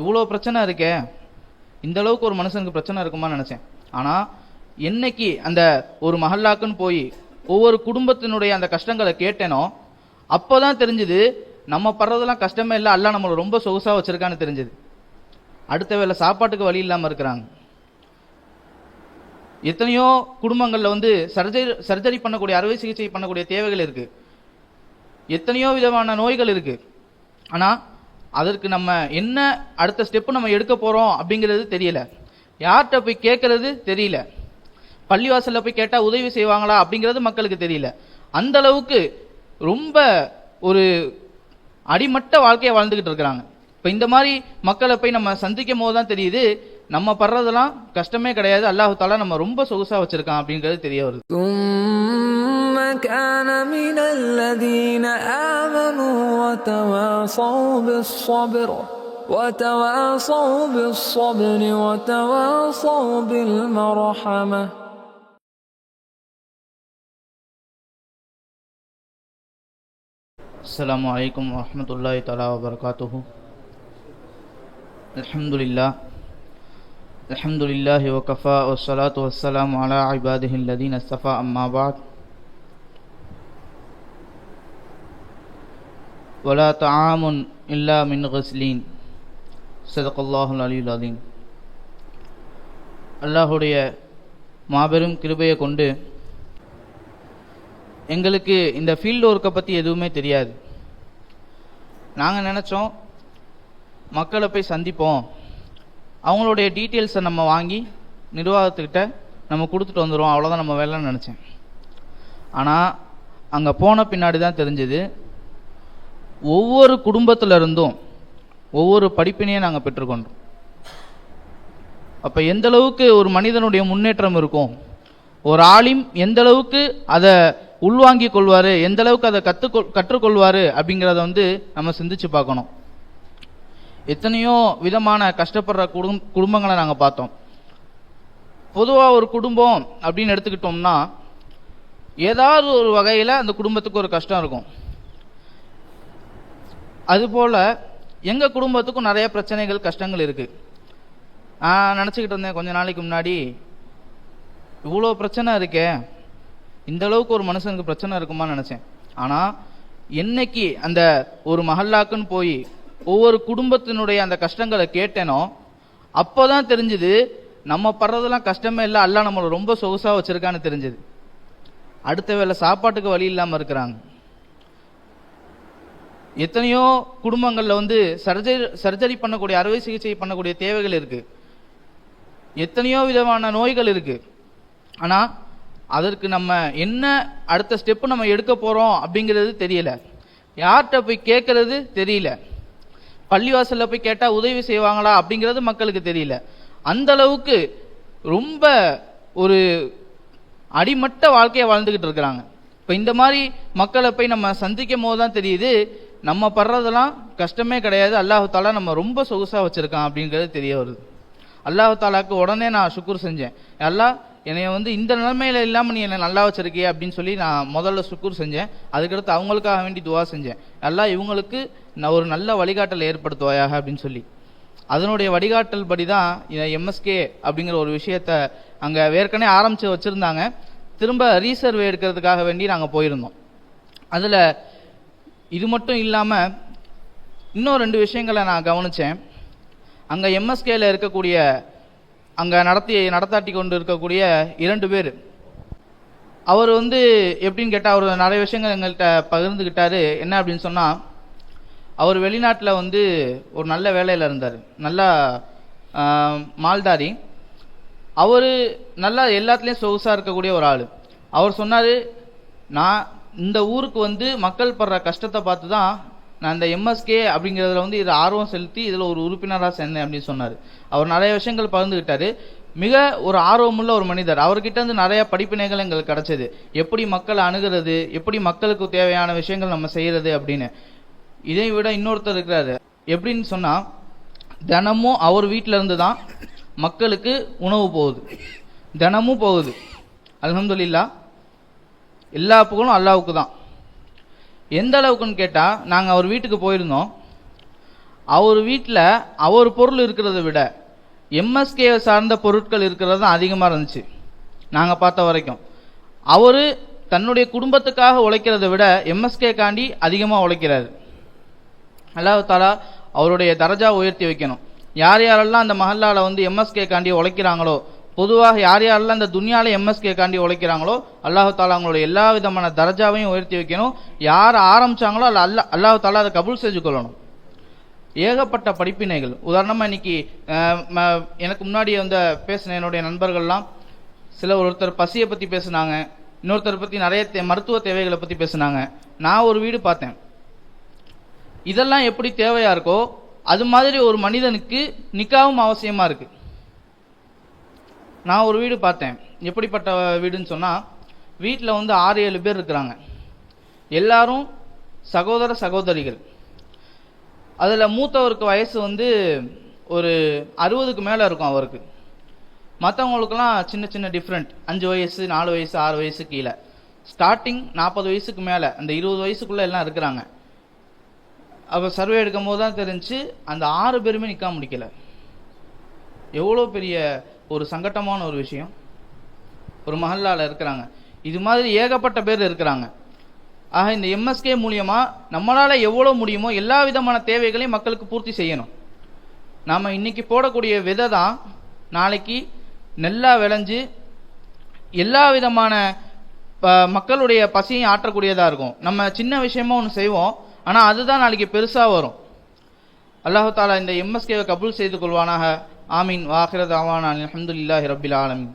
இவ்வளோ பிரச்சனை இருக்கே, இந்த அளவுக்கு ஒரு மனுஷனுக்கு பிரச்சனை இருக்குமான்னு நினச்சேன். ஆனால் என்னைக்கு அந்த ஒரு மஹல்லாக்குன்னு போய் ஒவ்வொரு குடும்பத்தினுடைய அந்த கஷ்டங்களை கேட்டேனோ அப்போ தான் தெரிஞ்சுது நம்ம படுறதெல்லாம் கஷ்டமே இல்லை, அல்லாஹ் நம்மளை ரொம்ப சொகுசாக வச்சுருக்கான்னு தெரிஞ்சுது. அடுத்த வேளை சாப்பாட்டுக்கு வழி இல்லாமல் இருக்கிறாங்க. எத்தனையோ குடும்பங்களில் சர்ஜரி பண்ணக்கூடிய, அறுவை சிகிச்சை பண்ணக்கூடிய தேவைகள் இருக்குது. எத்தனையோ விதமான நோய்கள் இருக்குது. ஆனால் அதற்கு நம்ம என்ன அடுத்த ஸ்டெப்பு நம்ம எடுக்க போகிறோம் அப்படிங்கிறது தெரியல. யார்கிட்ட போய் கேட்கறது தெரியல. பள்ளிவாசலில் போய் கேட்டால் உதவி செய்வாங்களா அப்படிங்கிறது மக்களுக்கு தெரியல. அந்த அளவுக்கு ரொம்ப ஒரு அடிமட்ட வாழ்க்கையை வாழ்ந்துக்கிட்டு இருக்கிறாங்க. இப்போ இந்த மாதிரி மக்களை போய் நம்ம சந்திக்கும் போது தான் தெரியுது நம்ம படுறதெல்லாம் கஷ்டமே கிடையாது, அல்லாஹ் தஆலா நம்ம ரொம்ப சொகுசா வச்சிருக்கான் அப்படிங்கிறது தெரிய வருது. ثم كان من الذين آمنوا وتواصوا بالصبر وتواصوا بالمرحمة. அஸ்ஸலாமு அலைக்கும் வரஹ்மத்துல்லாஹி தஆலா வபரகாத்துஹு. அல்ஹம்துலில்லாஹி வகஃபா வஸ்ஸலாத்து வஸ்ஸலாமு அலா இபாதிஹி அல்லதீன இஸ்தஃபா, அம்மா பஅத். வலா தஆமுன் இல்லா மின் கஸ்லீன். ஸதகல்லாஹுல் அலியுல் அஸீம். அல்லாஹ்வுடைய மாபெரும் கிருபையை கொண்டு எங்களுக்கு இந்த ஃபீல்டு ஒர்க்கை பற்றி எதுவுமே தெரியாது. நாங்கள் நினச்சோம் மக்களை போய் சந்திப்போம், அவங்களுடைய டீட்டெயில்ஸை நம்ம வாங்கி நிர்வாகத்துக்கிட்ட நம்ம கொடுத்துட்டு வந்துடுவோம், அவ்வளோதான் நம்ம வேலைன்னு நினச்சேன். ஆனால் அங்கே போன பின்னாடி தான் தெரிஞ்சது ஒவ்வொரு குடும்பத்திலிருந்தும் ஒவ்வொரு படிப்பினையும் நாங்கள் பெற்றுக்கொண்டோம். அப்போ எந்த அளவுக்கு ஒரு மனிதனுடைய முன்னேற்றம் இருக்கும், ஒரு ஆலிம் எந்த அளவுக்கு அதை உள்வாங்கிக் கொள்வார், எந்த அளவுக்கு அதை கற்றுக்கொள்வார் அப்படிங்கிறத நம்ம சிந்திச்சு பார்க்கணும். எத்தனையோ விதமான கஷ்டப்படுற குடும்பங்களை நாங்கள் பார்த்தோம். பொதுவாக ஒரு குடும்பம் அப்படின்னு எடுத்துக்கிட்டோம்னா ஏதாவது ஒரு வகையில் அந்த குடும்பத்துக்கு ஒரு கஷ்டம் இருக்கும். அதுபோல் எங்கள் குடும்பத்துக்கும் நிறைய பிரச்சனைகள், கஷ்டங்கள் இருக்குது. நான் நினச்சிக்கிட்டு இருந்தேன் கொஞ்ச நாளைக்கு முன்னாடி, இவ்வளோ பிரச்சனை இருக்கே, இந்த அளவுக்கு ஒரு மனுஷனுக்கு பிரச்சனை இருக்குமான்னு நினச்சேன். ஆனால் என்னைக்கு அந்த ஒரு மஹல்லாக்குன்னு போய் ஒவ்வொரு குடும்பத்தினுடைய அந்த கஷ்டங்களை கேட்டேனோ அப்போ தான் தெரிஞ்சுது நம்ம படுறதெல்லாம் கஷ்டமே இல்லை, அல்லாஹ் நம்மளை ரொம்ப சொகுசாக வச்சுருக்கான்னு தெரிஞ்சுது. அடுத்த வேளை சாப்பாட்டுக்கு வழி இல்லாமல் இருக்கிறாங்க. எத்தனையோ குடும்பங்களில் சர்ஜரி பண்ணக்கூடிய, அறுவை சிகிச்சை பண்ணக்கூடிய தேவைகள் இருக்குது. எத்தனையோ விதமான நோய்கள் இருக்குது. ஆனால் அதற்கு நம்ம என்ன அடுத்த ஸ்டெப்பு நம்ம எடுக்க போகிறோம் அப்படிங்கிறது தெரியல. யார்கிட்ட போய் கேட்கறது தெரியல. பள்ளிவாசலில் போய் கேட்டால் உதவி செய்வாங்களா அப்படிங்கிறது மக்களுக்கு தெரியல. அந்த அளவுக்கு ரொம்ப ஒரு அடிமட்ட வாழ்க்கையை வாழ்ந்துக்கிட்டு இருக்கிறாங்க. இப்போ இந்த மாதிரி மக்களை போய் நம்ம சந்திக்கும் போது தான் தெரியுது நம்ம படுறதெல்லாம் கஷ்டமே கிடையாது, அல்லாஹ் தஆலா நம்ம ரொம்ப சொகுசாக வச்சுருக்கான் அப்படிங்கிறது தெரிய வருது. அல்லாஹ் தஆலாக்கு உடனே நான் சுக்குர் செஞ்சேன். அல்லாஹ் என்னைய இந்த நிலைமையில இல்லாமல் நீ என்னை நல்லா வச்சிருக்கிய அப்படின்னு சொல்லி நான் முதல்ல சுக்குர் செஞ்சேன். அதுக்கடுத்து அவங்களுக்காக வேண்டி துவா செஞ்சேன். அல்லாஹ் இவங்களுக்கு நான் ஒரு நல்ல வழிகாட்டல் ஏற்படுத்துவாயாக அப்படின்னு சொல்லி. அதனுடைய வழிகாட்டல் படி தான் எம்எஸ்கே அப்படிங்கிற ஒரு விஷயத்த அங்கே ஏற்கனவே ஆரம்பித்து வச்சுருந்தாங்க. திரும்ப ரீசர்வே எடுக்கிறதுக்காக வேண்டி நாங்கள் போயிருந்தோம். அதில் இது மட்டும் இல்லாமல் இன்னும் 2 விஷயங்களை நான் கவனித்தேன். அங்கே எம்எஸ்கேல இருக்கக்கூடிய, அங்கே நடத்தாட்டி கொண்டு இருக்கக்கூடிய 2 பேர், அவர் எப்படின்னு கேட்டால் அவர் நிறைய விஷயங்கள் எங்கள்கிட்ட பகிர்ந்துக்கிட்டாரு. என்ன அப்படின்னு சொன்னால், அவர் வெளிநாட்டில் ஒரு நல்ல வேலையில் இருந்தார், நல்லா மால்தாரி. அவர் நல்லா எல்லாத்துலேயும் சொகுசாக இருக்கக்கூடிய ஒரு ஆள். அவர் சொன்னார், நான் இந்த ஊருக்கு மக்கள் படுற கஷ்டத்தை பார்த்து தான் நான் இந்த எம்எஸ்கே அப்படிங்கிறதுல இதில் ஆர்வம் செலுத்தி இதில் ஒரு உறுப்பினராக சேர்ந்தேன் அப்படின்னு சொன்னார். அவர் நிறைய விஷயங்கள் பகிர்ந்துக்கிட்டாரு. மிக ஒரு ஆர்வமுள்ள ஒரு மனிதர். அவர்கிட்ட நிறைய படிப்பினைகள் எங்களுக்கு கிடைச்சது. எப்படி மக்களை அணுகிறது, எப்படி மக்களுக்கு தேவையான விஷயங்கள் நம்ம செய்கிறது அப்படின்னு. இதை விட இன்னொருத்தர் இருக்கிறாரு. எப்படின்னு சொன்னால், தினமும் அவர் வீட்டில் இருந்து தான் மக்களுக்கு உணவு போகுது, தினமும் போகுது. அல்ஹம்துலில்லாஹ், எல்லா புகழும் அல்லாஹ்வுக்கு தான். எந்த அளவுக்குன்னு கேட்டால், நாங்கள் அவர் வீட்டுக்கு போயிருந்தோம். அவர் வீட்டில் அவர் பொருள் இருக்கிறத விட எம்எஸ்கே சார்ந்த பொருட்கள் இருக்கிறது தான் அதிகமாக இருந்துச்சு நாங்கள் பார்த்த வரைக்கும். அவர் தன்னுடைய குடும்பத்துக்காக உழைக்கிறத விட எம்எஸ்கே காண்டி அதிகமாக உழைக்கிறாரு. அல்லாஹ் தஆலா அவருடைய தரஜா உயர்த்தி வைக்கணும். யார் யாரெல்லாம் அந்த மஹல்லால வந்து எம்எஸ்கே காண்டி உழைக்கிறாங்களோ, பொதுவாக யார் யாரெல்லாம் இந்த துன்யால எம்எஸ்கே காண்டி உழைக்கிறாங்களோ அல்லாஹ் தஆலா அவங்களுடைய எல்லா விதமான தரஜாவையும் உயர்த்தி வைக்கணும். யார் ஆரம்பிச்சாங்களோ அல்லாஹ் தஆலா அதை கபூல் செஞ்சு கொள்ளணும். ஏகப்பட்ட படிப்பினைகள். உதாரணமாக இன்னைக்கு எனக்கு முன்னாடி வந்து பேசின என்னுடைய நண்பர்கள்லாம் ஒருத்தர் பசியை பற்றி பேசினாங்க, இன்னொருத்தர் பற்றி நிறைய மருத்துவ தேவைகளை பற்றி பேசினாங்க. நான் ஒரு வீடு பார்த்தேன். இதெல்லாம் எப்படி தேவையா இருக்கோ அது மாதிரி ஒரு மனிதனுக்கு நிக்காவும் அவசியமா இருக்கு. நான் ஒரு வீடு பார்த்தேன். எப்படிப்பட்ட வீடுன்னு சொன்னா, வீட்டில் வந்து 6-7 பேர் இருக்கிறாங்க. எல்லாரும் சகோதர சகோதரிகள். அதில் மூத்தவருக்கு வயசு வந்து ஒரு 60க்கு மேலே இருக்கும் அவருக்கு. மற்றவங்களுக்கெல்லாம் சின்ன சின்ன டிஃப்ரெண்ட், 5 வயசு 4 வயசு 6 வயசு கீழே. ஸ்டார்டிங் 40 வயசுக்கு மேலே, அந்த 20 வயசுக்குள்ளே எல்லாம் இருக்கிறாங்க. அப்போ சர்வே எடுக்கும் போது தான் தெரிஞ்சு அந்த 6 பேருமே நிக்காம முடிக்கல. எவ்வளோ பெரிய ஒரு சங்கட்டமான ஒரு விஷயம். ஒரு மஹல்லால இருக்கிறாங்க. இது மாதிரி ஏகப்பட்ட பேர் இருக்கிறாங்க. ஆக இந்த எம்எஸ்கே மூலியமா நம்மளால எவ்வளோ முடியுமோ எல்லா விதமான தேவைகளையும் மக்களுக்கு பூர்த்தி செய்யணும். நாம இன்னைக்கு போடக்கூடிய விதை தான் நாளைக்கு நெல்லா விளைஞ்சு எல்லா விதமான மக்களுடைய பசியும் ஆற்றக்கூடியதா இருக்கும். நம்ம சின்ன விஷயமா ஒன்று செய்வோம், ஆனா அதுதான் நாளைக்கு பெருசா வரும். அல்லாஹ் தஆலா இந்த எம்எஸ்கேவை கபூல் செய்து கொள்வானாக. ஆமீன். வாஹிர தஅவானா அல்ஹம்துலில்லாஹி ரப்பில் ஆலமீன்.